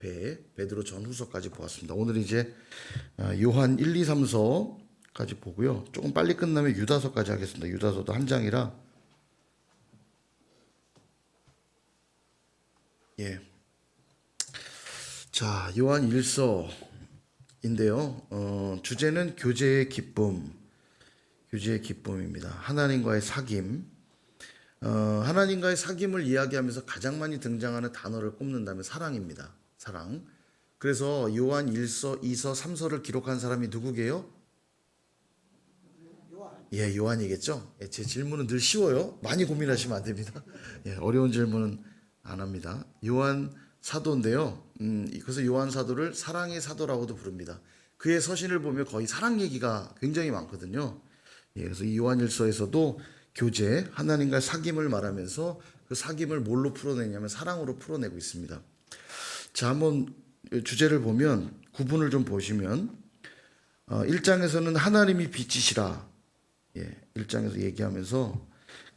베드로 전후서까지 보았습니다. 오늘 이제 요한 1, 2, 3서까지 보고요. 조금 빨리 끝나면 유다서까지 하겠습니다. 유다서도 한 장이라 자, 요한 1서인데요. 주제는 교제의 기쁨입니다. 하나님과의 사귐. 하나님과의 사귐을 이야기하면서 가장 많이 등장하는 단어를 꼽는다면 사랑입니다. 사랑. 그래서 요한 1서, 2서, 3서를 기록한 사람이 누구게요? 요한이겠죠. 제 질문은 늘 쉬워요. 많이 고민하시면 안 됩니다. 어려운 질문은 안 합니다. 요한 사도인데요. 그래서 요한 사도를 사랑의 사도라고도 부릅니다. 그의 서신을 보면 거의 사랑 얘기가 굉장히 많거든요. 그래서 이 요한 1서에서도 교제, 하나님과의 사귐을 말하면서 그 사귐을 뭘로 풀어내냐면 사랑으로 풀어내고 있습니다. 자, 한번 주제를 보면 구분을 좀 보시면 1장에서는 하나님이 빛이시라 1장에서 얘기하면서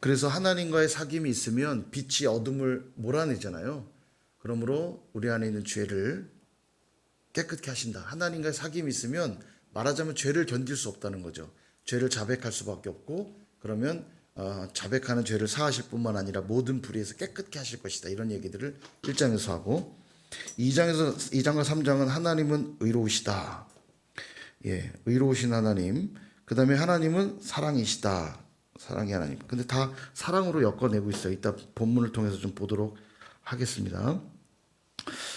그래서 하나님과의 사귐이 있으면 빛이 어둠을 몰아내잖아요. 그러므로 우리 안에 있는 죄를 깨끗게 하신다. 하나님과의 사귐이 있으면 말하자면 죄를 견딜 수 없다는 거죠. 죄를 자백할 수밖에 없고 그러면 자백하는 죄를 사하실 뿐만 아니라 모든 불의에서 깨끗게 하실 것이다. 이런 얘기들을 1장에서 하고 2장과 3장은 하나님은 의로우시다. 의로우신 하나님. 그 다음에 하나님은 사랑이시다. 사랑의 하나님. 근데 다 사랑으로 엮어내고 있어요. 이따 본문을 통해서 좀 보도록 하겠습니다.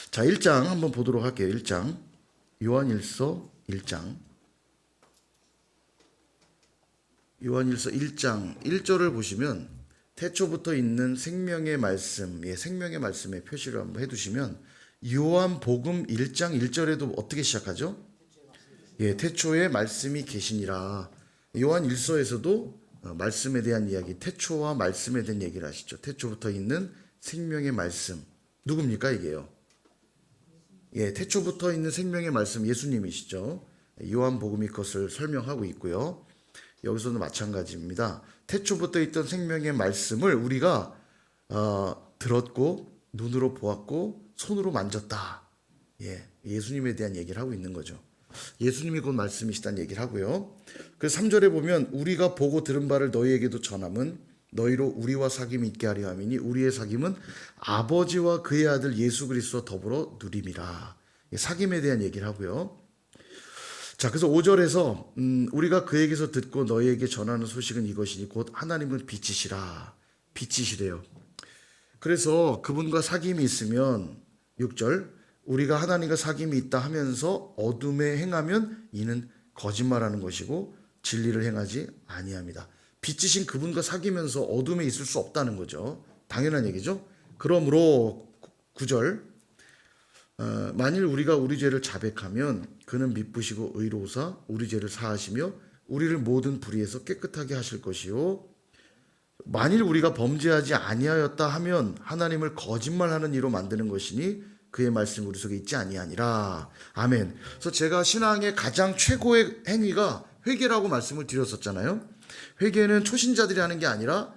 자, 1장 한번 보도록 할게요. 1장. 요한일서 1장. 요한일서 1장 1절을 보시면 태초부터 있는 생명의 말씀, 생명의 말씀에 표시를 한번 해두시면 요한복음 1장 1절에도 어떻게 시작하죠? 태초에 말씀이 계시니라. 요한 1서에서도 말씀에 대한 이야기, 태초와 말씀에 대한 얘기를 하시죠. 태초부터 있는 생명의 말씀. 누굽니까 이게요? 태초부터 있는 생명의 말씀 예수님이시죠. 요한복음이 그것을 설명하고 있고요. 여기서도 마찬가지입니다. 태초부터 있던 생명의 말씀을 우리가 들었고 눈으로 보았고 손으로 만졌다. 예수님에 대한 얘기를 하고 있는 거죠. 예수님이 곧 말씀이시다는 얘기를 하고요. 그래서 3절에 보면 우리가 보고 들은 바를 너희에게도 전함은 너희로 우리와 사귐이 있게 하려 함이니 우리의 사귐은 아버지와 그의 아들 예수 그리스도와 더불어 누림이라. 사귐에 대한 얘기를 하고요. 자, 그래서 5절에서 우리가 그에게서 듣고 너희에게 전하는 소식은 이것이니 곧 하나님은 빛이시라. 빛이시래요. 그래서 그분과 사귐이 있으면 6절 우리가 하나님과 사귐이 있다 하면서 어둠에 행하면 이는 거짓말하는 것이고 진리를 행하지 아니합니다. 빛이신 그분과 사귀면서 어둠에 있을 수 없다는 거죠. 당연한 얘기죠. 그러므로 9절 만일 우리가 우리 죄를 자백하면 그는 미쁘시고 의로우사 우리 죄를 사하시며 우리를 모든 불의에서 깨끗하게 하실 것이요 만일 우리가 범죄하지 아니하였다 하면 하나님을 거짓말하는 이로 만드는 것이니 그의 말씀이 우리 속에 있지 아니하니라. 아멘. 그래서 제가 신앙의 가장 최고의 행위가 회개라고 말씀을 드렸었잖아요. 회개는 초신자들이 하는 게 아니라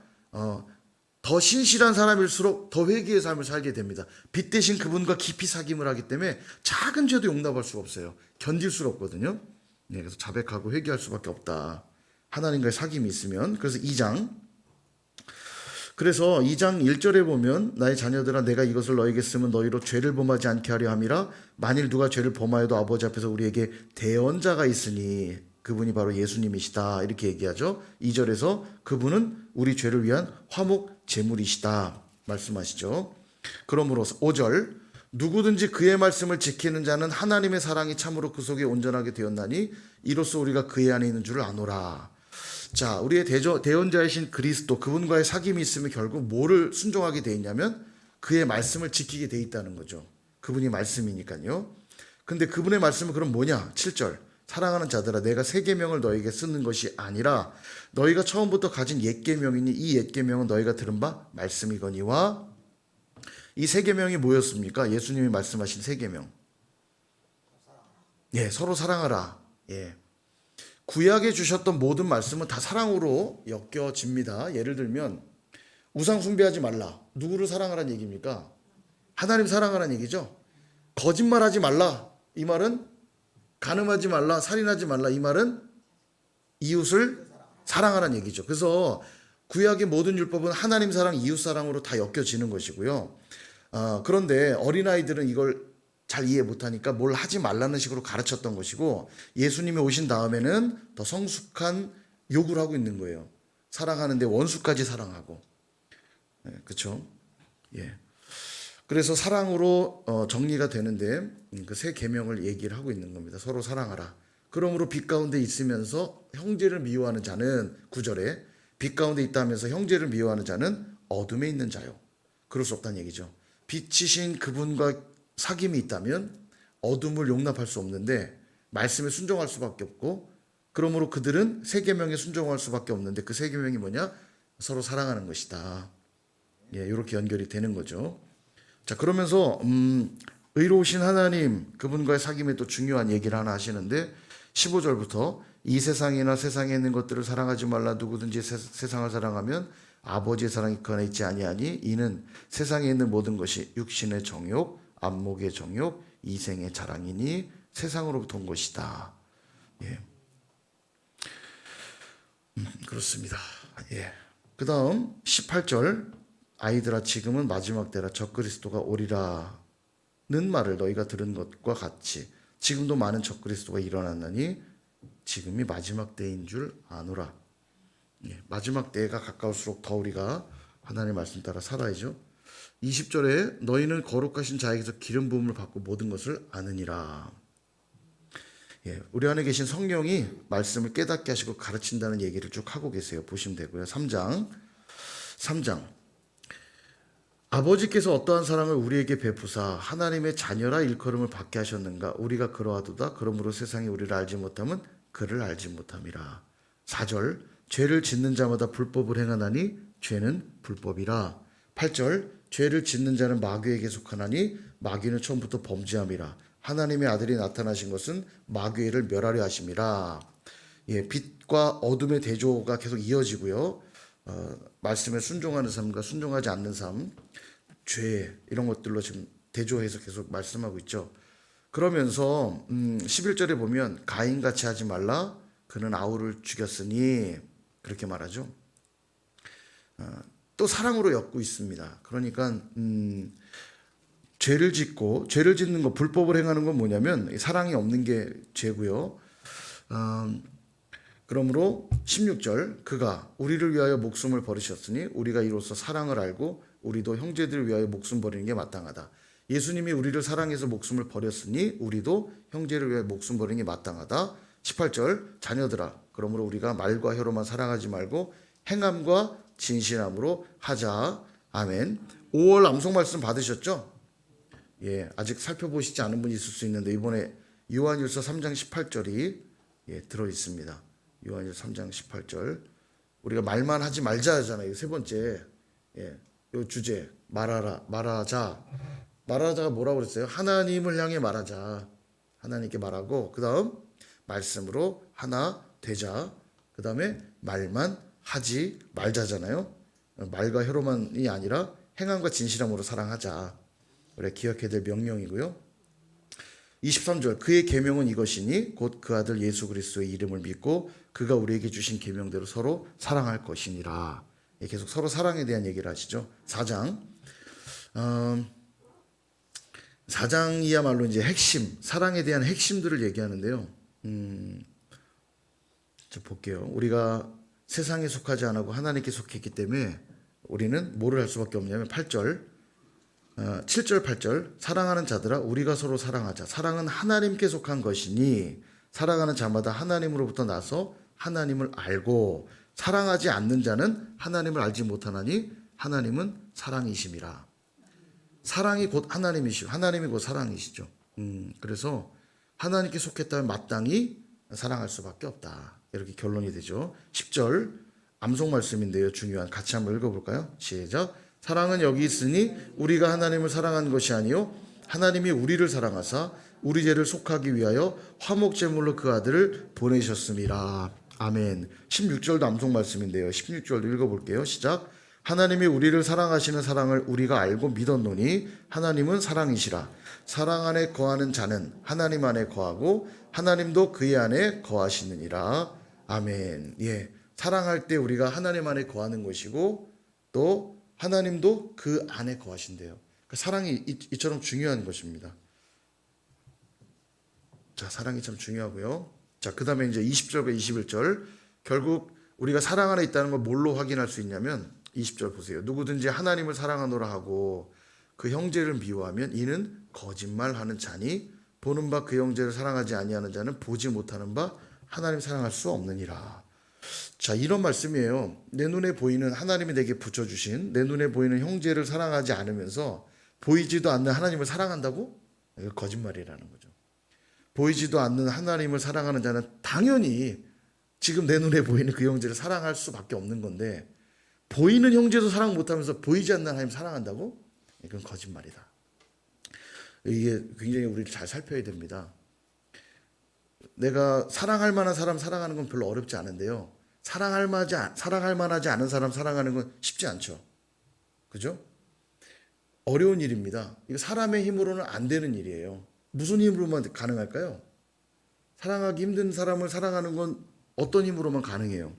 더 신실한 사람일수록 더 회개의 삶을 살게 됩니다. 빛 대신 그분과 깊이 사귐을 하기 때문에 작은 죄도 용납할 수가 없어요. 견딜 수가 없거든요. 그래서 자백하고 회개할 수밖에 없다. 하나님과의 사귐이 있으면. 그래서 2장 1절에 보면 나의 자녀들아 내가 이것을 너에게 쓰면 너희로 죄를 범하지 않게 하려 함이라. 만일 누가 죄를 범하여도 아버지 앞에서 우리에게 대언자가 있으니 그분이 바로 예수님이시다. 이렇게 얘기하죠. 2절에서 그분은 우리 죄를 위한 화목 제물이시다 말씀하시죠. 그러므로 5절 누구든지 그의 말씀을 지키는 자는 하나님의 사랑이 참으로 그 속에 온전하게 되었나니 이로써 우리가 그의 안에 있는 줄 아노라. 자, 우리의 대언자이신 그리스도 그분과의 사귐이 있으면 결국 뭐를 순종하게 돼 있냐면 그의 말씀을 지키게 돼 있다는 거죠. 그분이 말씀이니까요. 근데 그분의 말씀은 그럼 뭐냐? 7절 사랑하는 자들아 내가 새 계명을 너에게 쓰는 것이 아니라 너희가 처음부터 가진 옛 계명이니 이 옛 계명은 너희가 들은 바 말씀이거니와. 이 새 계명이 뭐였습니까? 예수님이 말씀하신 새 계명. 서로 사랑하라. 구약에 주셨던 모든 말씀은 다 사랑으로 엮여집니다. 예를 들면 우상 숭배하지 말라. 누구를 사랑하라는 얘기입니까? 하나님 사랑하라는 얘기죠. 거짓말하지 말라. 이 말은 간음하지 말라, 살인하지 말라. 이 말은 이웃을 사랑하라는 얘기죠. 그래서 구약의 모든 율법은 하나님 사랑, 이웃 사랑으로 다 엮여지는 것이고요. 그런데 어린아이들은 이걸 잘 이해 못하니까 뭘 하지 말라는 식으로 가르쳤던 것이고, 예수님이 오신 다음에는 더 성숙한 요구를 하고 있는 거예요. 사랑하는데 원수까지 사랑하고. 그렇죠? 예. 그래서 사랑으로 정리가 되는데 그 세 계명을 얘기를 하고 있는 겁니다. 서로 사랑하라. 그러므로 빛 가운데 있으면서 형제를 미워하는 자는, 9절에 빛 가운데 있다면서 형제를 미워하는 자는 어둠에 있는 자요. 그럴 수 없다는 얘기죠. 빛이신 그분과 사귐이 있다면 어둠을 용납할 수 없는데 말씀에 순종할 수밖에 없고, 그러므로 그들은 세 계명에 순종할 수밖에 없는데 그 세 계명이 뭐냐? 서로 사랑하는 것이다. 예, 이렇게 연결이 되는 거죠. 자, 그러면서 의로우신 하나님, 그분과의 사귐에 또 중요한 얘기를 하나 하시는데 15절부터 이 세상이나 세상에 있는 것들을 사랑하지 말라. 누구든지 세상을 사랑하면 아버지의 사랑이 그 안에 있지 아니하니 이는 세상에 있는 모든 것이 육신의 정욕, 안목의 정욕, 이생의 자랑이니 세상으로부터 온 것이다. 예. 그렇습니다. 예. 그 다음 18절, 아이들아 지금은 마지막 때라 적그리스도가 오리라는 말을 너희가 들은 것과 같이 지금도 많은 적그리스도가 일어났나니 지금이 마지막 때인 줄 아노라. 예, 마지막 때가 가까울수록 더 우리가 하나님의 말씀 따라 살아야죠. 20절에 너희는 거룩하신 자에게서 기름 부음을 받고 모든 것을 아느니라. 예, 우리 안에 계신 성령이 말씀을 깨닫게 하시고 가르친다는 얘기를 쭉 하고 계세요. 보시면 되고요. 3장 아버지께서 어떠한 사랑을 우리에게 베푸사 하나님의 자녀라 일컬음을 받게 하셨는가. 우리가 그러하도다. 그러므로 세상이 우리를 알지 못하면 그를 알지 못함이라. 4절 죄를 짓는 자마다 불법을 행하나니 죄는 불법이라. 8절 죄를 짓는 자는 마귀에게 속하나니 마귀는 처음부터 범죄함이라. 하나님의 아들이 나타나신 것은 마귀를 멸하려 하심이라. 예, 빛과 어둠의 대조가 계속 이어지고요. 말씀에 순종하는 삶과 순종하지 않는 삶, 죄, 이런 것들로 지금 대조해서 계속 말씀하고 있죠. 그러면서 11절에 보면 가인같이 하지 말라. 그는 아우를 죽였으니 그렇게 말하죠. 또 사랑으로 엮고 있습니다. 그러니까 죄를 짓는 거, 불법을 행하는 건 뭐냐면 사랑이 없는 게 죄고요. 그러므로 16절 그가 우리를 위하여 목숨을 버리셨으니 우리가 이로써 사랑을 알고 우리도 형제들을 위하여 목숨 버리는 게 마땅하다. 예수님이 우리를 사랑해서 목숨을 버렸으니 우리도 형제를 위하여 목숨 버리는 게 마땅하다. 18절 자녀들아 그러므로 우리가 말과 혀로만 사랑하지 말고 행함과 진실함으로 하자. 아멘. 5월 암송 말씀 받으셨죠? 예, 아직 살펴보시지 않은 분이 있을 수 있는데 이번에 요한일서 3장 18절이 들어 있습니다. 요한일서 3장 18절. 우리가 말만 하지 말자 하잖아요. 세 번째. 예, 요 주제 말하자가 뭐라고 그랬어요? 하나님을 향해 말하자. 하나님께 말하고 그다음 말씀으로 하나 되자. 그다음에 말만 하지 말자잖아요. 말과 혀로만이 아니라 행함과 진실함으로 사랑하자. 그래 기억해야 될 명령이고요. 23절 그의 계명은 이것이니 곧 그 아들 예수 그리스도의 이름을 믿고 그가 우리에게 주신 계명대로 서로 사랑할 것이니라. 계속 서로 사랑에 대한 얘기를 하시죠. 4장이야말로 이제 핵심, 사랑에 대한 핵심들을 얘기하는데요. 자 볼게요. 우리가 세상에 속하지 않고 하나님께 속했기 때문에 우리는 뭐를 할 수밖에 없냐면 8절 7절 8절 사랑하는 자들아 우리가 서로 사랑하자. 사랑은 하나님께 속한 것이니 사랑하는 자마다 하나님으로부터 나서 하나님을 알고 사랑하지 않는 자는 하나님을 알지 못하나니 하나님은 사랑이심이라. 사랑이 곧 하나님이시고 하나님이 곧 사랑이시죠. 그래서 하나님께 속했다면 마땅히 사랑할 수밖에 없다. 이렇게 결론이 되죠. 10절 암송 말씀인데요. 중요한 같이 한번 읽어볼까요? 시작. 사랑은 여기 있으니 우리가 하나님을 사랑한 것이 아니요 하나님이 우리를 사랑하사 우리 죄를 속하기 위하여 화목제물로 그 아들을 보내셨음이라. 아멘. 16절도 암송 말씀인데요. 16절도 읽어볼게요. 시작. 하나님이 우리를 사랑하시는 사랑을 우리가 알고 믿었노니 하나님은 사랑이시라. 사랑 안에 거하는 자는 하나님 안에 거하고 하나님도 그의 안에 거하시느니라. 아멘. 예. 사랑할 때 우리가 하나님 안에 거하는 것이고 또 하나님도 그 안에 거하신대요. 그러니까 사랑이 이처럼 중요한 것입니다. 자, 사랑이 참 중요하고요. 자, 그 다음에 이제 20절과 21절. 결국 우리가 사랑 안에 있다는 걸 뭘로 확인할 수 있냐면 20절 보세요. 누구든지 하나님을 사랑하노라 하고 그 형제를 미워하면 이는 거짓말하는 자니 보는 바 그 형제를 사랑하지 아니하는 자는 보지 못하는 바 하나님 사랑할 수 없느니라. 자, 이런 말씀이에요. 내 눈에 보이는 하나님이 내게 붙여주신 내 눈에 보이는 형제를 사랑하지 않으면서 보이지도 않는 하나님을 사랑한다고? 이거 거짓말이라는 거죠. 보이지도 않는 하나님을 사랑하는 자는 당연히 지금 내 눈에 보이는 그 형제를 사랑할 수밖에 없는 건데 보이는 형제도 사랑 못하면서 보이지 않는 하나님 사랑한다고? 이건 거짓말이다. 이게 굉장히 우리를 잘 살펴야 됩니다. 내가 사랑할 만한 사람 사랑하는 건 별로 어렵지 않은데요. 사랑할 만하지 않은 사람 사랑하는 건 쉽지 않죠. 그죠? 어려운 일입니다. 이거 사람의 힘으로는 안 되는 일이에요. 무슨 힘으로만 가능할까요? 사랑하기 힘든 사람을 사랑하는 건 어떤 힘으로만 가능해요?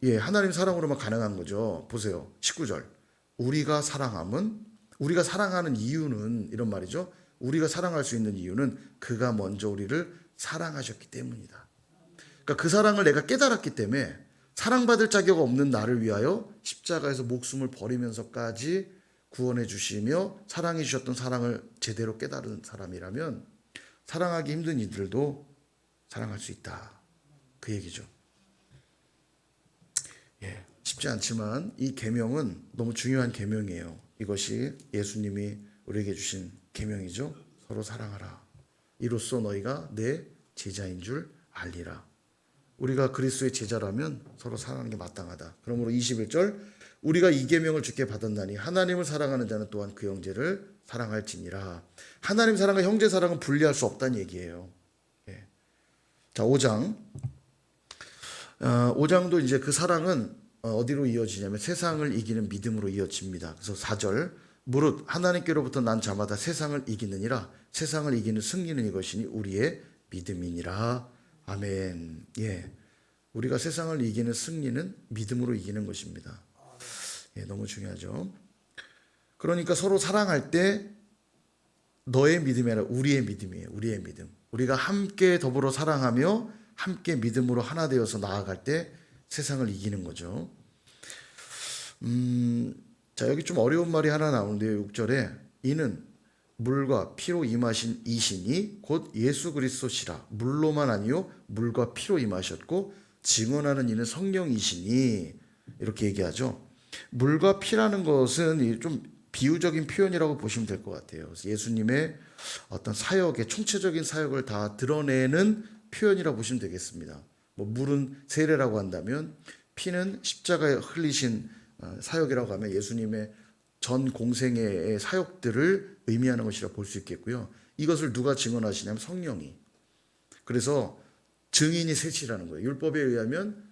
예, 하나님 사랑으로만 가능한 거죠. 보세요. 19절. 우리가 사랑하는 이유는 이런 말이죠. 우리가 사랑할 수 있는 이유는 그가 먼저 우리를 사랑하셨기 때문이다. 그러니까 그 사랑을 내가 깨달았기 때문에 사랑받을 자격 없는 나를 위하여 십자가에서 목숨을 버리면서까지 구원해 주시며 사랑해 주셨던 사랑을 제대로 깨달은 사람이라면 사랑하기 힘든 이들도 사랑할 수 있다. 그 얘기죠. 예, 쉽지 않지만 이 계명은 너무 중요한 계명이에요. 이것이 예수님이 우리에게 주신 계명이죠. 서로 사랑하라. 이로써 너희가 내 제자인 줄 알리라. 우리가 그리스도의 제자라면 서로 사랑하는 게 마땅하다. 그러므로 21절 우리가 이 계명을 주께 받았나니 하나님을 사랑하는 자는 또한 그 형제를 사랑할지니라. 하나님 사랑과 형제 사랑은 분리할 수 없다는 얘기예요. 예. 자, 5장. 5장도 이제 그 사랑은 어디로 이어지냐면 세상을 이기는 믿음으로 이어집니다. 그래서 4절 무릇 하나님께로부터 난 자마다 세상을 이기느니라. 세상을 이기는 승리는 이것이니 우리의 믿음이니라. 아멘. 예, 우리가 세상을 이기는 승리는 믿음으로 이기는 것입니다. 예, 너무 중요하죠. 그러니까 서로 사랑할 때 너의 믿음이 아니라 우리의 믿음이에요. 우리의 믿음. 우리가 함께 더불어 사랑하며 함께 믿음으로 하나 되어서 나아갈 때 세상을 이기는 거죠. 자, 여기 좀 어려운 말이 하나 나오는데요. 6절에 이는 물과 피로 임하신 이신이 곧 예수 그리스도시라. 물로만 아니요 물과 피로 임하셨고 증언하는 이는 성령이시니. 이렇게 얘기하죠. 물과 피라는 것은 좀 비유적인 표현이라고 보시면 될 것 같아요. 그래서 예수님의 어떤 사역의 총체적인 사역을 다 드러내는 표현이라고 보시면 되겠습니다. 뭐 물은 세례라고 한다면 피는 십자가에 흘리신 사역이라고 하면 예수님의 전 공생애의 사역들을 의미하는 것이라 볼 수 있겠고요. 이것을 누가 증언하시냐면 성령이. 그래서 증인이 셋이라는 거예요. 율법에 의하면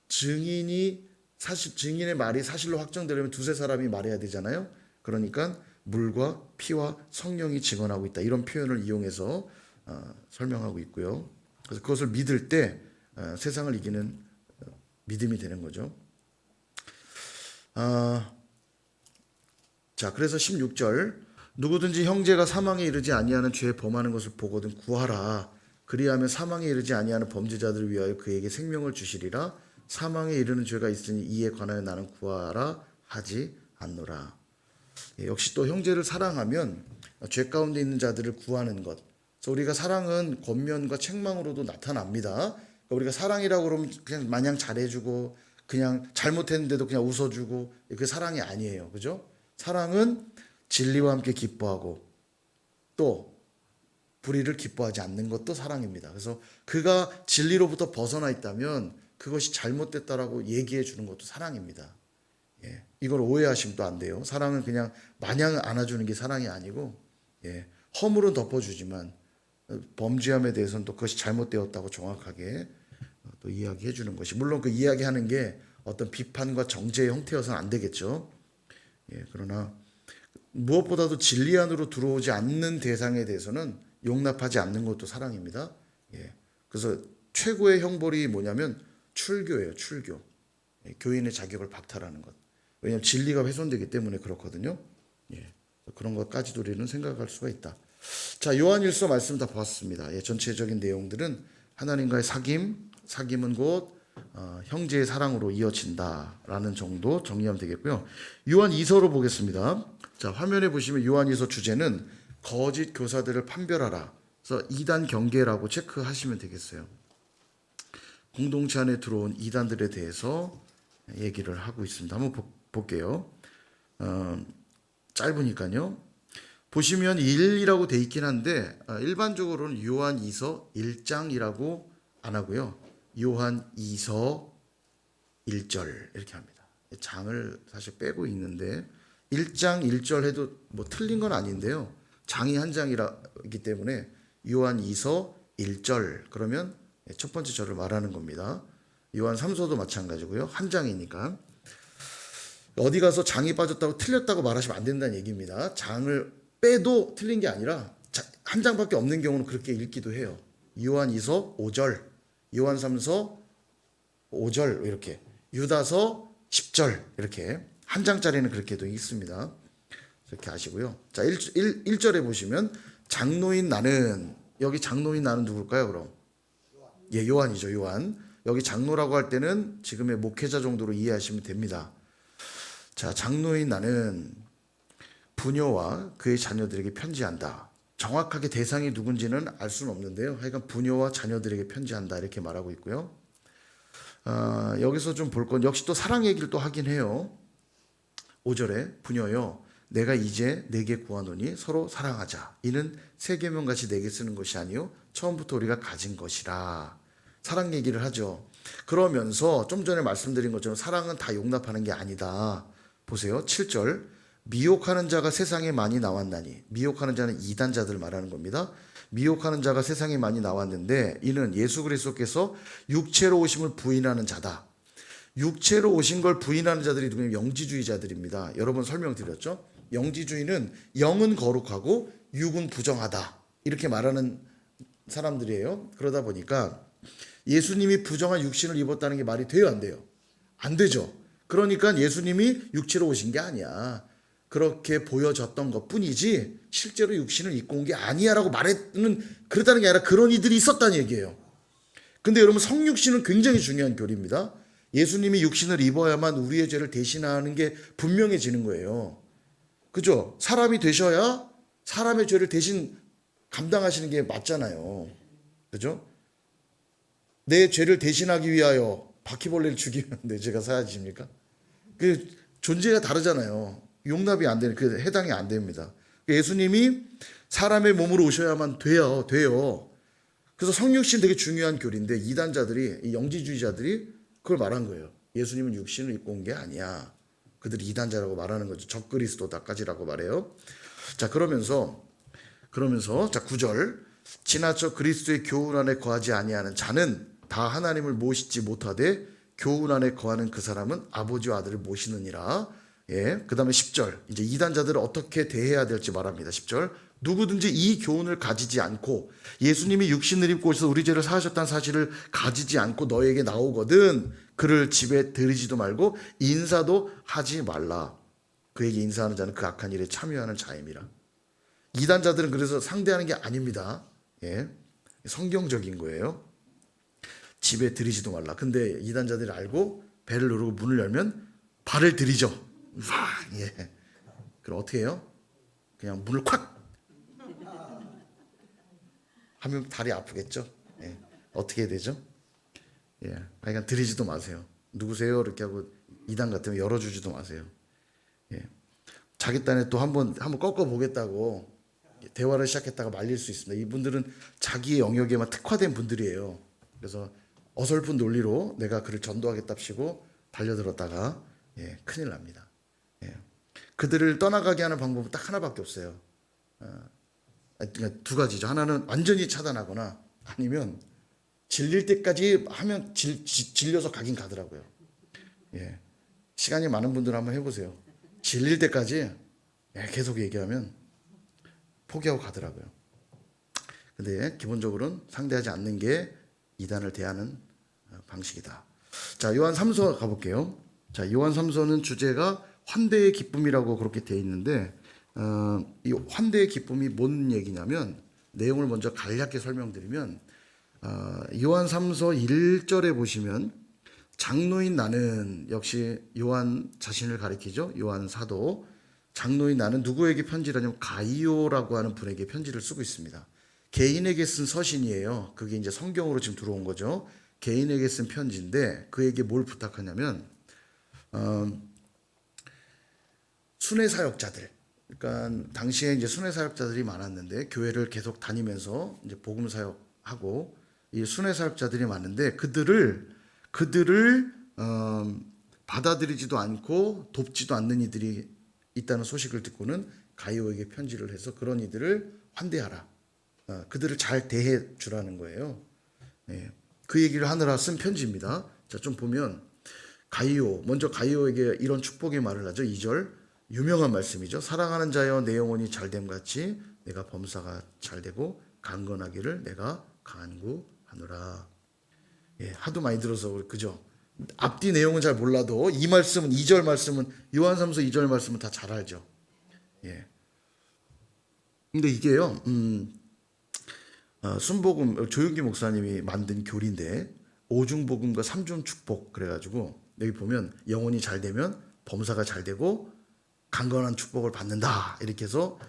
증인의 말이 사실로 확정되려면 두세 사람이 말해야 되잖아요. 그러니까 물과 피와 성령이 증언하고 있다. 이런 표현을 이용해서 설명하고 있고요. 그래서 그것을 믿을 때 세상을 이기는 믿음이 되는 거죠. 자, 그래서 16절 누구든지 형제가 사망에 이르지 아니하는 죄에 범하는 것을 보거든 구하라. 그리하면 사망에 이르지 아니하는 범죄자들을 위하여 그에게 생명을 주시리라. 사망에 이르는 죄가 있으니 이에 관하여 나는 구하라 하지 않노라. 예, 역시 또 형제를 사랑하면 죄 가운데 있는 자들을 구하는 것. 그래서 우리가 사랑은 권면과 책망으로도 나타납니다. 그러니까 우리가 사랑이라고 그러면 그냥 마냥 잘해주고 그냥 잘못했는데도 그냥 웃어주고 그 사랑이 아니에요. 그죠? 사랑은 진리와 함께 기뻐하고 또 불의를 기뻐하지 않는 것도 사랑입니다. 그래서 그가 진리로부터 벗어나 있다면 그것이 잘못됐다라고 얘기해 주는 것도 사랑입니다. 예, 이걸 오해하시면 또 안 돼요. 사랑은 그냥 마냥 안아주는 게 사랑이 아니고 허물은 덮어주지만 범죄함에 대해서는 또 그것이 잘못되었다고 정확하게 또 이야기해 주는 것이, 물론 그 이야기하는 게 어떤 비판과 정죄의 형태여서는 안 되겠죠. 예, 그러나 무엇보다도 진리 안으로 들어오지 않는 대상에 대해서는 용납하지 않는 것도 사랑입니다. 예. 그래서 최고의 형벌이 뭐냐면 출교예요. 출교. 예. 교인의 자격을 박탈하는 것. 왜냐하면 진리가 훼손되기 때문에 그렇거든요. 예. 그런 것까지도 우리는 생각할 수가 있다. 자, 요한일서 말씀 다 보았습니다. 예. 전체적인 내용들은 하나님과의 사귐은 곧 형제의 사랑으로 이어진다라는 정도 정리하면 되겠고요. 요한 2서로 보겠습니다. 자, 화면에 보시면 요한 2서 주제는 거짓 교사들을 판별하라. 그래서 이단 경계라고 체크하시면 되겠어요. 공동체 안에 들어온 이단들에 대해서 얘기를 하고 있습니다. 한번 볼게요. 짧으니까요. 보시면 1이라고 돼 있긴 한데 일반적으로는 요한 2서 1장이라고 안 하고요. 요한 2서 1절 이렇게 합니다. 장을 사실 빼고 있는데 1장 1절 해도 뭐 틀린 건 아닌데요. 장이 한 장이기 때문에 요한 2서 1절 그러면 첫 번째 절을 말하는 겁니다. 요한 3서도 마찬가지고요. 한 장이니까 어디 가서 장이 빠졌다고 틀렸다고 말하시면 안 된다는 얘기입니다. 장을 빼도 틀린 게 아니라 한 장밖에 없는 경우는 그렇게 읽기도 해요. 요한 2서 5절, 요한 3서 5절 이렇게, 유다서 10절 이렇게 한 장짜리는 그렇게도 있습니다. 이렇게 아시고요. 자, 1절에 보시면 장로인 나는, 여기 장로인 나는 누굴까요 그럼? 예, 요한이죠. 요한. 여기 장로라고 할 때는 지금의 목회자 정도로 이해하시면 됩니다. 자, 장로인 나는 부녀와 그의 자녀들에게 편지한다. 정확하게 대상이 누군지는 알 수는 없는데요. 하여간 부녀와 자녀들에게 편지한다 이렇게 말하고 있고요. 여기서 좀 볼 건 역시 또 사랑 얘기를 또 하긴 해요. 5절에 부녀여 내가 이제 내게 구하노니 서로 사랑하자. 이는 새 계명같이 내게 쓰는 것이 아니요 처음부터 우리가 가진 것이라. 사랑 얘기를 하죠. 그러면서 좀 전에 말씀드린 것처럼 사랑은 다 용납하는 게 아니다. 보세요. 7절 미혹하는 자가 세상에 많이 나왔나니, 미혹하는 자는 이단자들 말하는 겁니다. 미혹하는 자가 세상에 많이 나왔는데 이는 예수 그리스도께서 육체로 오심을 부인하는 자다. 육체로 오신 걸 부인하는 자들이 누구냐면 영지주의자들입니다. 여러 번 설명드렸죠. 영지주의는 영은 거룩하고 육은 부정하다 이렇게 말하는 사람들이에요. 그러다 보니까 예수님이 부정한 육신을 입었다는 게 말이 돼요 안 돼요? 안 되죠. 그러니까 예수님이 육체로 오신 게 아니야. 그렇게 보여졌던 것뿐이지 실제로 육신을 입고 온 게 아니야 라고 말했는, 그렇다는 게 아니라 그런 이들이 있었다는 얘기예요. 근데 여러분 성육신은 굉장히 중요한 교리입니다. 예수님이 육신을 입어야만 우리의 죄를 대신하는 게 분명해지는 거예요. 그죠? 사람이 되셔야 사람의 죄를 대신 감당하시는 게 맞잖아요. 그죠? 내 죄를 대신하기 위하여 바퀴벌레를 죽이면 내 죄가 사라집니까? 그 존재가 다르잖아요. 용납이 안 되는, 그 해당이 안 됩니다. 예수님이 사람의 몸으로 오셔야만 돼요. 그래서 성육신 되게 중요한 교리인데 이단자들이, 이 영지주의자들이 그걸 말한 거예요. 예수님은 육신을 입고 온 게 아니야. 그들이 이단자라고 말하는 거죠. 적그리스도다까지라고 말해요. 자, 그러면서 자 9절 지나쳐 그리스도의 교훈 안에 거하지 아니하는 자는 다 하나님을 모시지 못하되 교훈 안에 거하는 그 사람은 아버지와 아들을 모시느니라. 예, 그 다음에 10절 이제 이단자들을 어떻게 대해야 될지 말합니다. 10절 누구든지 이 교훈을 가지지 않고 예수님이 육신을 입고 오셔서 우리 죄를 사하셨다는 사실을 가지지 않고 너에게 나오거든 그를 집에 들이지도 말고 인사도 하지 말라. 그에게 인사하는 자는 그 악한 일에 참여하는 자임이라. 이단자들은 그래서 상대하는 게 아닙니다. 예, 성경적인 거예요. 집에 들이지도 말라. 근데 이단자들이 알고 배를 누르고 문을 열면 발을 들이죠. 예. 그럼 어떻게 해요? 그냥 문을 콱 하면 다리 아프겠죠? 예. 어떻게 해야 되죠? 예. 그러니까 들이지도 마세요. 누구세요? 이렇게 하고 이단 같으면 열어주지도 마세요. 예. 자기 딴에 또 한번 꺾어 보겠다고 대화를 시작했다가 말릴 수 있습니다. 이분들은 자기의 영역에만 특화된 분들이에요. 그래서 어설픈 논리로 내가 그를 전도하겠답시고 달려들었다가 예, 큰일 납니다. 예. 그들을 떠나가게 하는 방법은 딱 하나밖에 없어요. 그러니까 두 가지죠. 하나는 완전히 차단하거나 아니면 질릴 때까지 하면 질려서 가긴 가더라고요. 예. 시간이 많은 분들은 한번 해보세요. 질릴 때까지 계속 얘기하면 포기하고 가더라고요. 근데 기본적으로는 상대하지 않는 게 이단을 대하는 방식이다. 자, 요한 3서 가볼게요. 자, 요한 3서는 주제가 환대의 기쁨이라고 그렇게 되어 있는데 이 환대의 기쁨이 뭔 얘기냐면 내용을 먼저 간략하게 설명드리면 요한 3서 1절에 보시면 장로인 나는, 역시 요한 자신을 가리키죠. 요한 사도. 장로인 나는 누구에게 편지를 하냐면 가이오라고 하는 분에게 편지를 쓰고 있습니다. 개인에게 쓴 서신이에요. 그게 이제 성경으로 지금 들어온 거죠. 개인에게 쓴 편지인데 그에게 뭘 부탁하냐면 순회 사역자들, 그러니까 당시에 이제 순회 사역자들이 많았는데 교회를 계속 다니면서 이제 복음 사역하고 이 순회 사역자들이 많은데 그들을 받아들이지도 않고 돕지도 않는 이들이 있다는 소식을 듣고는 가이오에게 편지를 해서 그런 이들을 환대하라. 그들을 잘 대해 주라는 거예요. 그 얘기를 하느라 쓴 편지입니다. 자, 좀 보면 먼저 가이오에게 이런 축복의 말을 하죠. 2절. 유명한 말씀이죠. 사랑하는 자여 내 영혼이 잘됨 같이 내가 범사가 잘되고 강건하기를 내가 간구하노라. 하도 많이 들어서 그죠? 앞뒤 내용은 잘 몰라도 이 말씀은 2절 말씀은 요한 3서 2절 말씀은 다 잘 알죠. 근데 이게요. 순복음 조윤기 목사님이 만든 교리인데 오중복음과 삼중 축복 그래가지고 여기 보면 영혼이 잘 되면 범사가 잘 되고 강건한 축복을 받는다 이렇게 해서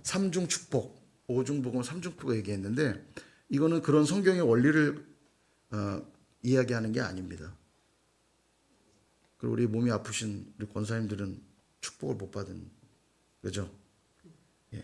삼중 축복, 오중복음 삼중 축복 얘기했는데 이거는 그런 성경의 원리를 이야기하는 게 아닙니다. 그리고 우리 몸이 아프신 우리 권사님들은 축복을 못 받은 그죠?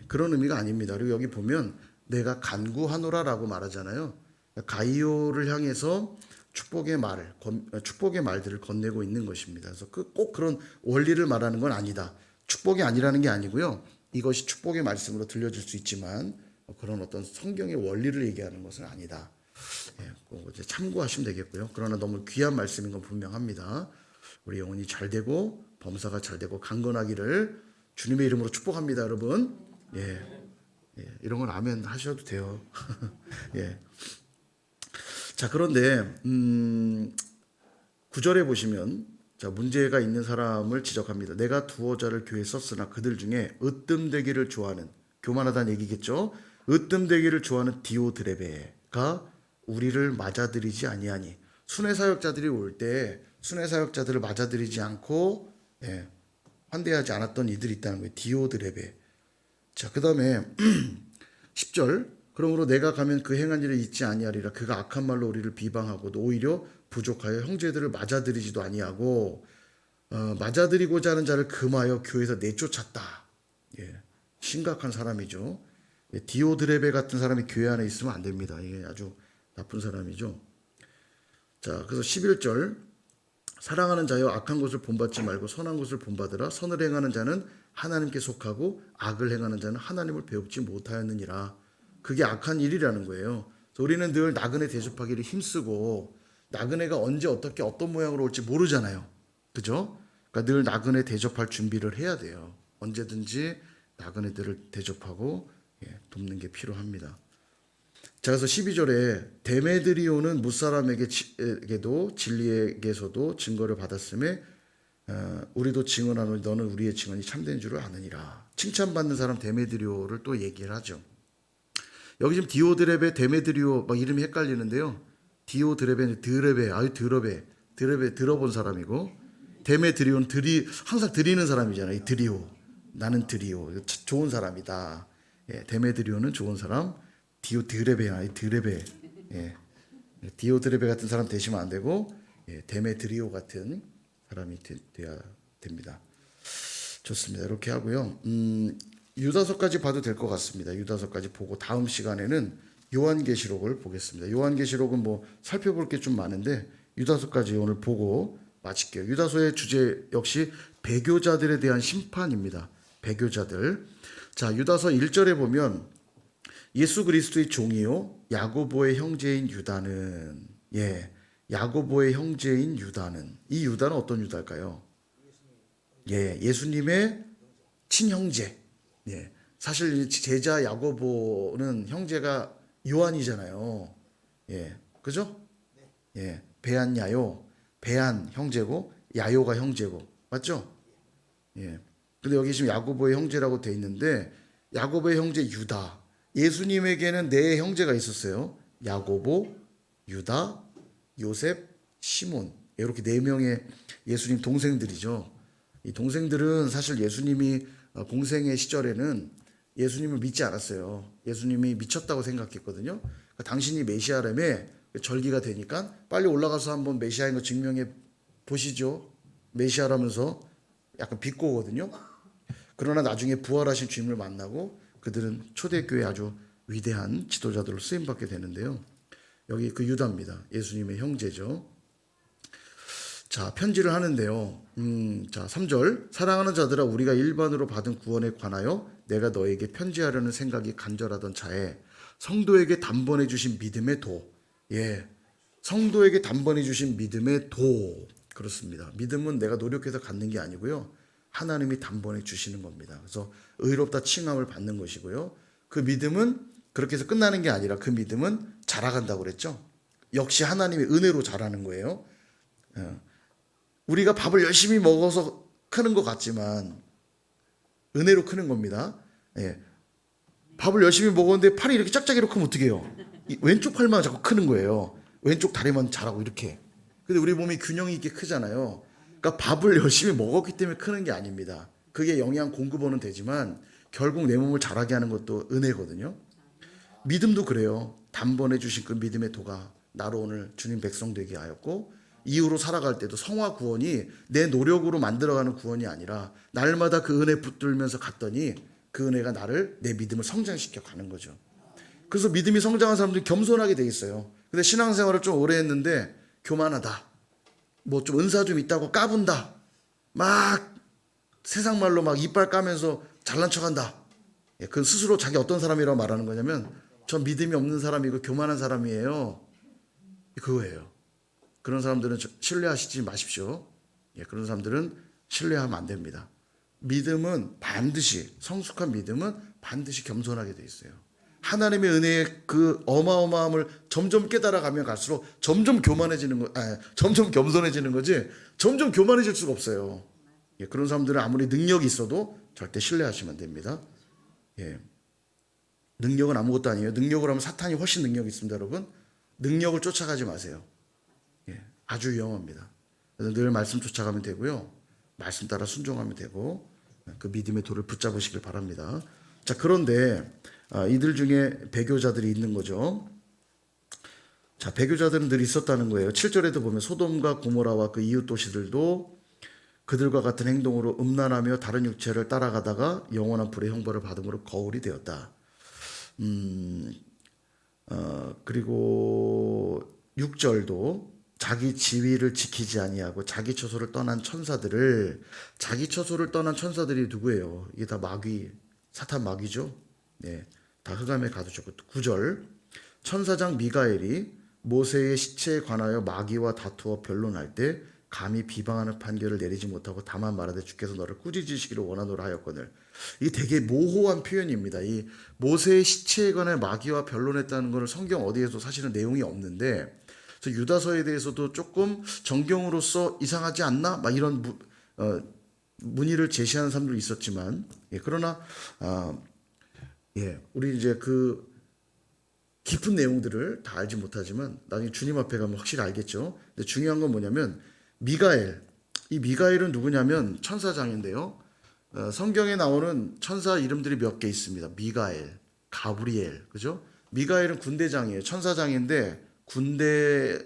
그런 의미가 아닙니다. 그리고 여기 보면 내가 간구하노라라고 말하잖아요. 가이오를 향해서 축복의 말들을 건네고 있는 것입니다. 그래서 꼭 그런 원리를 말하는 건 아니다. 축복이 아니라는 게 아니고요. 이것이 축복의 말씀으로 들려질 수 있지만 그런 어떤 성경의 원리를 얘기하는 것은 아니다. 이제 참고하시면 되겠고요. 그러나 너무 귀한 말씀인 건 분명합니다. 우리 영혼이 잘 되고 범사가 잘 되고 강건하기를 주님의 이름으로 축복합니다, 여러분. 이런 건 아멘 하셔도 돼요. 자, 그런데 9절에 보시면 자, 문제가 있는 사람을 지적합니다. 내가 두어 자를 교회에 썼으나 그들 중에 으뜸되기를 좋아하는, 교만하다는 얘기겠죠. 으뜸되기를 좋아하는 디오드레베가 우리를 맞아들이지 아니하니. 순회 사역자들이 올 때 순회 사역자들을 맞아들이지 않고 환대하지 않았던 이들이 있다는 거예요. 디오드레베. 자, 그 다음에 10절. 그러므로 내가 가면 그 행한 일을 잊지 아니하리라. 그가 악한 말로 우리를 비방하고도 오히려 부족하여 형제들을 맞아들이지도 아니하고 맞아들이고자 하는 자를 금하여 교회에서 내쫓았다. 심각한 사람이죠. 디오드레베 같은 사람이 교회 안에 있으면 안 됩니다. 이게 아주 나쁜 사람이죠. 자, 그래서 11절. 사랑하는 자여 악한 것을 본받지 말고 선한 것을 본받으라. 선을 행하는 자는 하나님께 속하고 악을 행하는 자는 하나님을 배웁지 못하였느니라. 그게 악한 일이라는 거예요. 우리는 늘 나그네 대접하기를 힘쓰고 나그네가 언제 어떻게 어떤 모양으로 올지 모르잖아요. 그죠? 그러니까 늘 나그네 대접할 준비를 해야 돼요. 언제든지 나그네들을 대접하고 돕는 게 필요합니다. 자, 그래서 12절에 데메드리오는 무사람에게도 진리에게서도 증거를 받았음에 우리도 증언하노니 너는 우리의 증언이 참된 줄을 아느니라. 칭찬받는 사람 데메드리오를 또 얘기를 하죠. 여기 지금 디오드레베, 데메드리오 막 이름이 헷갈리는데요. 디오드레베는 드레베 들어본 사람이고 데메드리오는 항상 드리는 사람이잖아요. 드리오. 나는 드리오. 좋은 사람이다. 데메드리오는 좋은 사람. 디오드레베. 디오드레베 같은 사람 되시면 안 되고 데메드리오 같은 사람이 돼야 됩니다. 좋습니다. 이렇게 하고요. 유다서까지 봐도 될 것 같습니다. 유다서까지 보고 다음 시간에는 요한계시록을 보겠습니다. 요한계시록은 뭐 살펴볼 게 좀 많은데 유다서까지 오늘 보고 마칠게요. 유다서의 주제 역시 배교자들에 대한 심판입니다. 배교자들. 자, 유다서 1절에 보면 예수 그리스도의 종이요 야고보의 형제인 유다는 야고보의 형제인 유다는 이 유다는 어떤 유다일까요? 예수님의 친형제. 예. 사실 제자 야고보는 형제가 요한이잖아요. 예. 그죠? 예. 베한 야요. 베한 형제고 야요가 형제고. 맞죠? 예. 근데 여기 지금 야고보의 형제라고 돼 있는데 야고보의 형제 유다. 예수님에게는 네 형제가 있었어요. 야고보, 유다, 요셉, 시몬. 이렇게 네 명의 예수님 동생들이죠. 이 동생들은 사실 예수님이 공생의 시절에는 예수님을 믿지 않았어요. 예수님이 미쳤다고 생각했거든요. 그러니까 당신이 메시아라며 절기가 되니까 빨리 올라가서 한번 메시아인 거 증명해 보시죠. 메시아라면서 약간 비꼬거든요. 그러나 나중에 부활하신 주님을 만나고 그들은 초대교회 아주 위대한 지도자들로 쓰임받게 되는데요. 여기 그 유다입니다. 예수님의 형제죠. 자, 편지를 하는데요. 자, 3절. 사랑하는 자들아, 우리가 일반으로 받은 구원에 관하여 내가 너에게 편지하려는 생각이 간절하던 차에 성도에게 단번해 주신 믿음의 도. 예. 성도에게 단번해 주신 믿음의 도. 그렇습니다. 믿음은 내가 노력해서 갖는 게 아니고요. 하나님이 단번에 주시는 겁니다. 그래서 의롭다 칭함을 받는 것이고요. 그 믿음은 그렇게 해서 끝나는 게 아니라 그 믿음은 자라간다고 그랬죠. 역시 하나님의 은혜로 자라는 거예요. 우리가 밥을 열심히 먹어서 크는 것 같지만 은혜로 크는 겁니다. 예. 밥을 열심히 먹었는데 팔이 이렇게 짝짝이로 크면 어떻게 해요? 왼쪽 팔만 자꾸 크는 거예요. 왼쪽 다리만 자라고 이렇게. 근데 우리 몸이 균형 있게 크잖아요. 그러니까 밥을 열심히 먹었기 때문에 크는 게 아닙니다. 그게 영양 공급원은 되지만 결국 내 몸을 자라게 하는 것도 은혜거든요. 믿음도 그래요. 단번에 주신 그 믿음의 도가 나로 오늘 주님 백성 되게 하였고 이후로 살아갈 때도 성화 구원이 내 노력으로 만들어가는 구원이 아니라 날마다 그 은혜 붙들면서 갔더니 그 은혜가 나를 내 믿음을 성장시켜 가는 거죠. 그래서 믿음이 성장한 사람들이 겸손하게 돼 있어요. 근데 신앙생활을 좀 오래 했는데 교만하다. 뭐 좀 은사 좀 있다고 까분다. 막 세상 말로 막 이빨 까면서 잘난 척한다. 그 스스로 자기 어떤 사람이라고 말하는 거냐면 전 믿음이 없는 사람이고 교만한 사람이에요. 그거예요. 그런 사람들은 신뢰하시지 마십시오. 그런 사람들은 신뢰하면 안 됩니다. 믿음은 반드시 성숙한 믿음은 반드시 겸손하게 돼 있어요. 하나님의 은혜의 그 어마어마함을 점점 깨달아가면 갈수록 점점 교만해지는 거, 점점 겸손해지는 거지 점점 교만해질 수가 없어요. 그런 사람들은 아무리 능력이 있어도 절대 신뢰하시면 안 됩니다. 능력은 아무것도 아니에요. 능력을 하면 사탄이 훨씬 능력이 있습니다, 여러분. 능력을 쫓아가지 마세요. 아주 위험합니다. 그래서 늘 말씀 쫓아가면 되고요. 말씀 따라 순종하면 되고 그 믿음의 돌을 붙잡으시길 바랍니다. 자, 그런데 이들 중에 배교자들이 있는 거죠. 자, 배교자들은 늘 있었다는 거예요. 7절에도 보면 소돔과 고모라와 그 이웃 도시들도 그들과 같은 행동으로 음란하며 다른 육체를 따라가다가 영원한 불의 형벌을 받음으로 거울이 되었다. 그리고 6절도 자기 지위를 지키지 아니하고 자기 처소를 떠난 천사들을 자기 처소를 떠난 천사들이 누구예요? 이게 다 마귀, 사탄 마귀죠. 다 흑암에 가두셨고 9절 천사장 미가엘이 모세의 시체에 관하여 마귀와 다투어 변론할 때 감히 비방하는 판결을 내리지 못하고 다만 말하되 주께서 너를 꾸짖으시기를 원하노라 하였거늘. 이게 되게 모호한 표현입니다. 이 모세의 시체에 관해 마귀와 변론했다는 것을 성경 어디에서 사실은 내용이 없는데 그래서 유다서에 대해서도 조금 정경으로서 이상하지 않나? 막 이런 문의를 제시하는 사람들이 있었지만 그러나 우리 이제 그 깊은 내용들을 다 알지 못하지만 나중에 주님 앞에 가면 확실히 알겠죠. 근데 중요한 건 뭐냐면 미가엘, 이 미가엘은 누구냐면 천사장인데요. 성경에 나오는 천사 이름들이 몇 개 있습니다. 미가엘, 가브리엘, 그죠? 미가엘은 군대장이에요. 천사장인데 군대의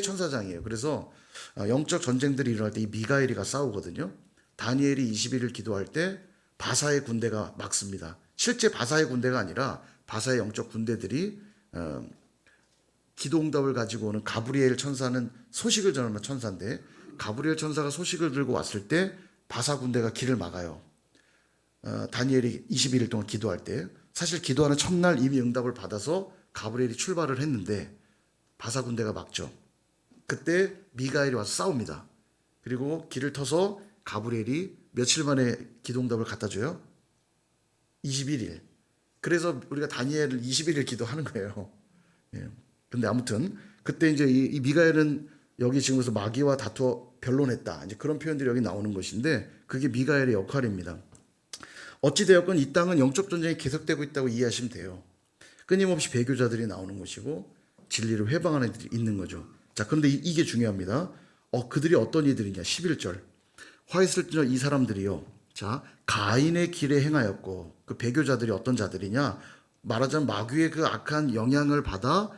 천사장이에요. 그래서 영적 전쟁들이 일어날 때 이 미가엘이가 싸우거든요. 다니엘이 21일 기도할 때 바사의 군대가 막습니다. 실제 바사의 군대가 아니라 바사의 영적 군대들이 기도응답을 가지고 오는 가브리엘 천사는 소식을 전하는 천사인데 가브리엘 천사가 소식을 들고 왔을 때 바사 군대가 길을 막아요. 다니엘이 21일 동안 기도할 때 사실 기도하는 첫날 이미 응답을 받아서 가브리엘이 출발을 했는데 바사 군대가 막죠. 그때 미가엘이 와서 싸웁니다. 그리고 길을 터서 가브리엘이 며칠 만에 기도응답을 갖다 줘요? 21일. 그래서 우리가 다니엘을 21일 기도하는 거예요. 예. 근데 아무튼 그때 이제 이 미가엘은 여기 지금에서 마귀와 다투어 변론했다. 이제 그런 표현들이 여기 나오는 것인데 그게 미가엘의 역할입니다. 어찌되었건 이 땅은 영적 전쟁이 계속되고 있다고 이해하시면 돼요. 끊임없이 배교자들이 나오는 것이고 진리를 회방하는 애들이 있는 거죠. 자, 그런데 이게 중요합니다. 그들이 어떤 이들이냐? 11절. 화 있을 때 이 사람들이요. 자, 가인의 길에 행하였고 그 배교자들이 어떤 자들이냐? 말하자면 마귀의 그 악한 영향을 받아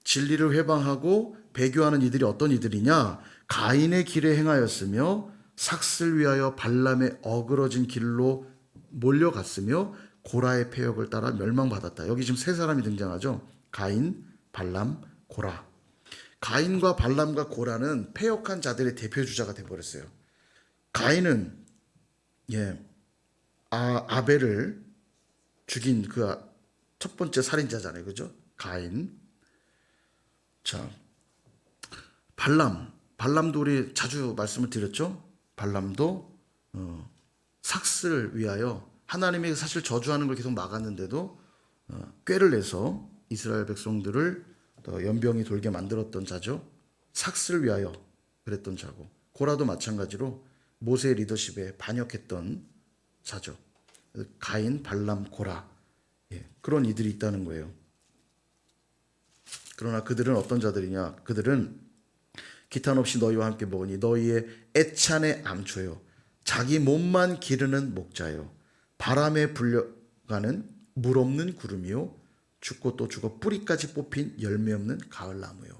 진리를 회방하고 배교하는 이들이 어떤 이들이냐? 가인의 길에 행하였으며 삭슬 위하여 발람의 어그러진 길로 몰려갔으며 고라의 패역을 따라 멸망받았다. 여기 지금 세 사람이 등장하죠. 가인, 발람, 고라. 가인과 발람과 고라는 패역한 자들의 대표 주자가 되어버렸어요. 가인은 아벨을 죽인 그 첫 번째 살인자잖아요. 그죠? 가인. 자, 발람도 우리 자주 말씀을 드렸죠. 발람도 삭슬 위하여 하나님이 사실 저주하는 걸 계속 막았는데도 꾀를 내서 이스라엘 백성들을 더 연병이 돌게 만들었던 자죠. 삭슬 위하여 그랬던 자고, 고라도 마찬가지로 모세의 리더십에 반역했던 자죠. 가인, 발람, 고라, 그런 이들이 있다는 거예요. 그러나 그들은 어떤 자들이냐? 그들은 기탄 없이 너희와 함께 먹으니 너희의 애찬의 암초요, 자기 몸만 기르는 목자요, 바람에 불려가는 물 없는 구름이요, 죽고 또 죽어 뿌리까지 뽑힌 열매 없는 가을나무요.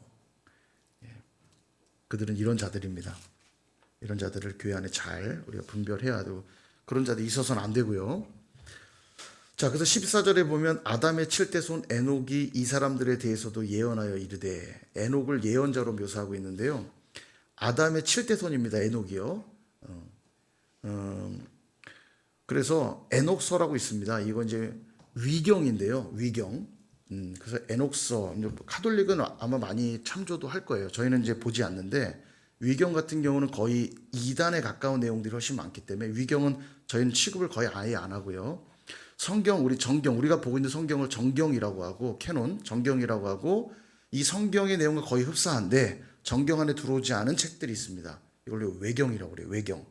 그들은 이런 자들입니다. 이런 자들을 교회 안에 잘 우리가 분별해야 되고, 그런 자들이 있어서는 안 되고요. 자, 그래서 14절에 보면 아담의 7대 손 에녹이 이 사람들에 대해서도 예언하여 이르되, 에녹을 예언자로 묘사하고 있는데요. 아담의 7대 손입니다. 에녹이요. 그래서 에녹서라고 있습니다. 이건 이제 위경인데요. 위경. 그래서 에녹서, 카톨릭은 아마 많이 참조도 할 거예요. 저희는 이제 보지 않는데, 위경 같은 경우는 거의 이단에 가까운 내용들이 훨씬 많기 때문에 위경은 저희는 취급을 거의 아예 안 하고요. 성경, 우리가 보고 있는 성경을 정경이라고 하고, 캐논, 정경이라고 하고, 이 성경의 내용과 거의 흡사한데 정경 안에 들어오지 않은 책들이 있습니다. 이걸 외경이라고 그래요. 외경.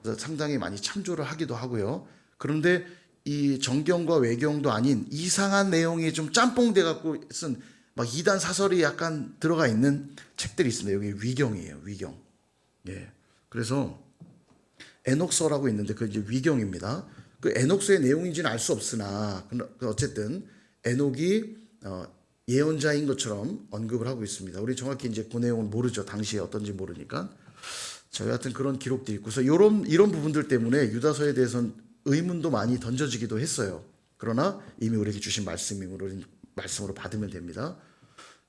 그래서 상당히 많이 참조를 하기도 하고요. 그런데 이 정경과 외경도 아닌 이상한 내용이 좀 짬뽕돼 갖고 쓴 막 이단 사설이 약간 들어가 있는 책들이 있습니다. 여기 위경이에요. 위경. 그래서 에녹서라고 있는데 그 이제 위경입니다. 그 에녹서의 내용인지는 알 수 없으나 어쨌든 에녹이 예언자인 것처럼 언급을 하고 있습니다. 우리 정확히 이제 그 내용은 모르죠. 당시에 어떤지 모르니까. 자, 여하튼 그런 기록들이 있고, 그래서 이런 부분들 때문에 유다서에 대해서는 의문도 많이 던져지기도 했어요. 그러나 이미 우리에게 주신 말씀으로 받으면 됩니다.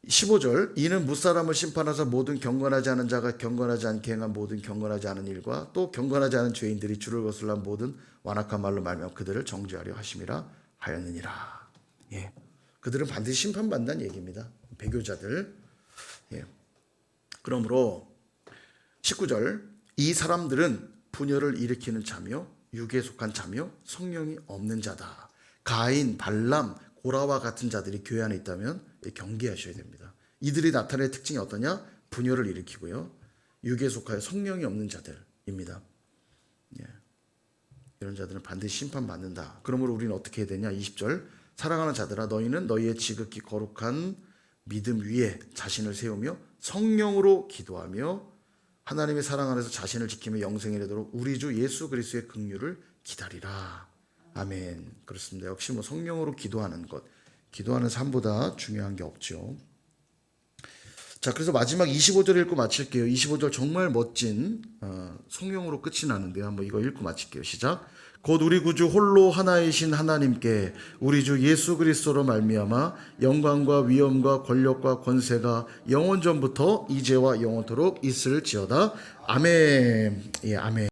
15절, 이는 무사람을 심판하사 모든 경건하지 않은 자가 경건하지 않게 행한 모든 경건하지 않은 일과 또 경건하지 않은 죄인들이 주를 거슬러 모든 완악한 말로 말하며 그들을 정죄하려 하심이라 하였느니라. 그들은 반드시 심판받는다는 얘기입니다. 배교자들. 그러므로 19절, 이 사람들은 분열을 일으키는 자며 육에 속한 자며 성령이 없는 자다. 가인, 발람, 고라와 같은 자들이 교회 안에 있다면 경계하셔야 됩니다. 이들이 나타낼 특징이 어떠냐? 분열을 일으키고요, 육에 속하여 성령이 없는 자들입니다. 이런 자들은 반드시 심판받는다. 그러므로 우리는 어떻게 해야 되냐? 20절, 사랑하는 자들아, 너희는 너희의 지극히 거룩한 믿음 위에 자신을 세우며 성령으로 기도하며 하나님의 사랑 안에서 자신을 지키며 영생에 이르도록 우리 주 예수 그리스도의 긍휼을 기다리라. 아멘. 그렇습니다. 역시 성령으로 기도하는 것, 기도하는 삶보다 중요한 게 없죠. 자, 그래서 마지막 25절 읽고 마칠게요. 25절 정말 멋진 성령으로 끝이 나는데요. 한번 이거 읽고 마칠게요. 시작. 곧 우리 구주 홀로 하나이신 하나님께 우리 주 예수 그리스도로 말미암아 영광과 위엄과 권력과 권세가 영원전부터 이제와 영원토록 있을지어다. 아멘. 아멘.